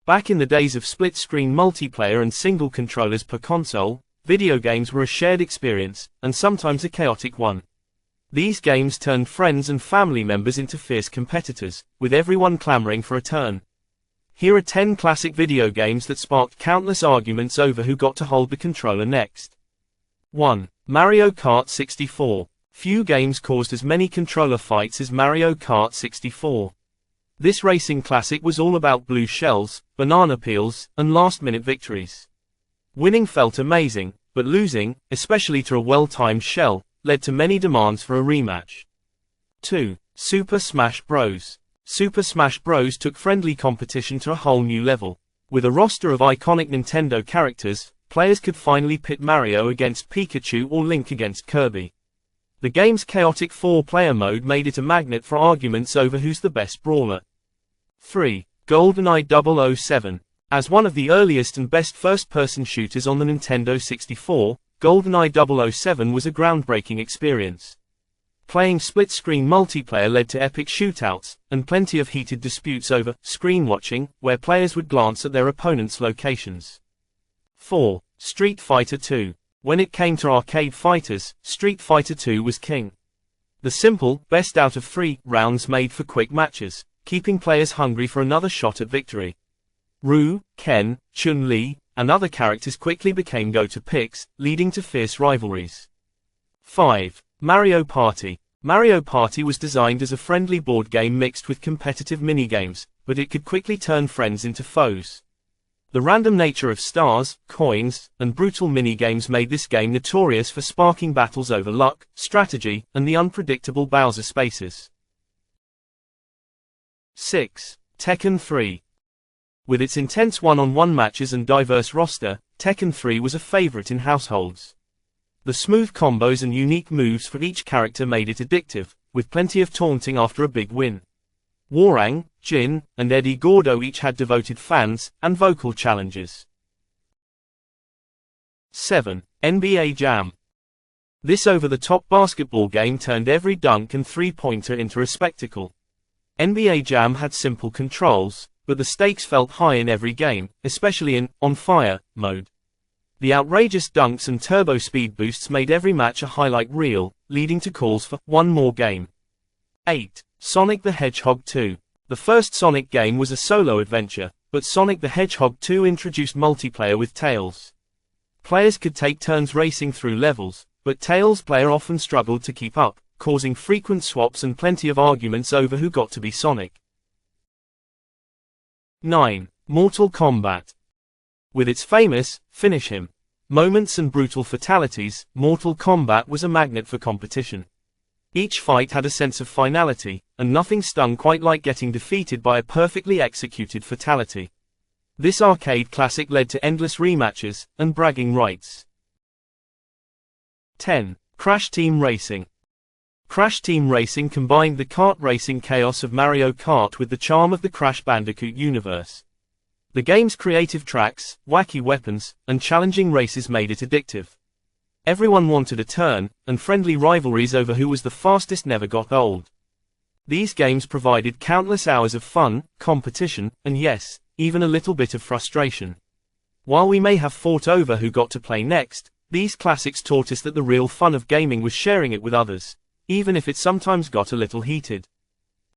Back in the days of split-screen multiplayer and single controllers per console, video games were a shared experience, and sometimes a chaotic one. These games turned friends and family members into fierce competitors, with everyone clamoring for a turn. Here are 10 classic video games that sparked countless arguments over who got to hold the controller next. 1. Mario Kart 64. Few games caused as many controller fights as Mario Kart 64. This racing classic was all about blue shells, banana peels, and last-minute victories. Winning felt amazing, but losing, especially to a well-timed shell, led to many demands for a rematch. 2. Super Smash Bros. Super Smash Bros. Took friendly competition to a whole new level. With a roster of iconic Nintendo characters, players could finally pit Mario against Pikachu or Link against Kirby. The game's chaotic 4-player mode made it a magnet for arguments over who's the best brawler. 3. GoldenEye 007. As one of the earliest and best first-person shooters on the Nintendo 64, GoldenEye 007 was a groundbreaking experience. Playing split-screen multiplayer led to epic shootouts, and plenty of heated disputes over screen watching, where players would glance at their opponents' locations. 4. Street Fighter II. When it came to arcade fighters, Street Fighter II was king. The simple, best out of 3 rounds made for quick matches, keeping players hungry for another shot at victory. Ryu, Ken, Chun-Li, and other characters quickly became go-to picks, leading to fierce rivalries. 5. Mario Party. Mario Party was designed as a friendly board game mixed with competitive minigames, but it could quickly turn friends into foes. The random nature of stars, coins, and brutal minigames made this game notorious for sparking battles over luck, strategy, and the unpredictable Bowser spaces. 6. Tekken 3. With its intense one-on-one matches and diverse roster, Tekken 3 was a favorite in households. The smooth combos and unique moves for each character made it addictive, with plenty of taunting after a big win. Warang, Jin, and Eddie Gordo each had devoted fans, and vocal challenges. 7. NBA Jam. This over-the-top basketball game turned every dunk and three-pointer into a spectacle. NBA Jam had simple controls, but the stakes felt high in every game, especially in On Fire mode. The outrageous dunks and turbo speed boosts made every match a highlight reel, leading to calls for one more game. 8. Sonic the Hedgehog 2. The first Sonic game was a solo adventure, but Sonic the Hedgehog 2 introduced multiplayer with Tails. Players could take turns racing through levels, but Tails' player often struggled to keep up, causing frequent swaps and plenty of arguments over who got to be Sonic. 9. Mortal Kombat. With its famous, finish him moments and brutal fatalities, Mortal Kombat was a magnet for competition. Each fight had a sense of finality, and nothing stung quite like getting defeated by a perfectly executed fatality. This arcade classic led to endless rematches, and bragging rights. 10. Crash Team Racing. Crash Team Racing combined the kart racing chaos of Mario Kart with the charm of the Crash Bandicoot universe. The game's creative tracks, wacky weapons, and challenging races made it addictive. Everyone wanted a turn, and friendly rivalries over who was the fastest never got old. These games provided countless hours of fun, competition, and yes, even a little bit of frustration. While we may have fought over who got to play next, these classics taught us that the real fun of gaming was sharing it with others, even if it sometimes got a little heated.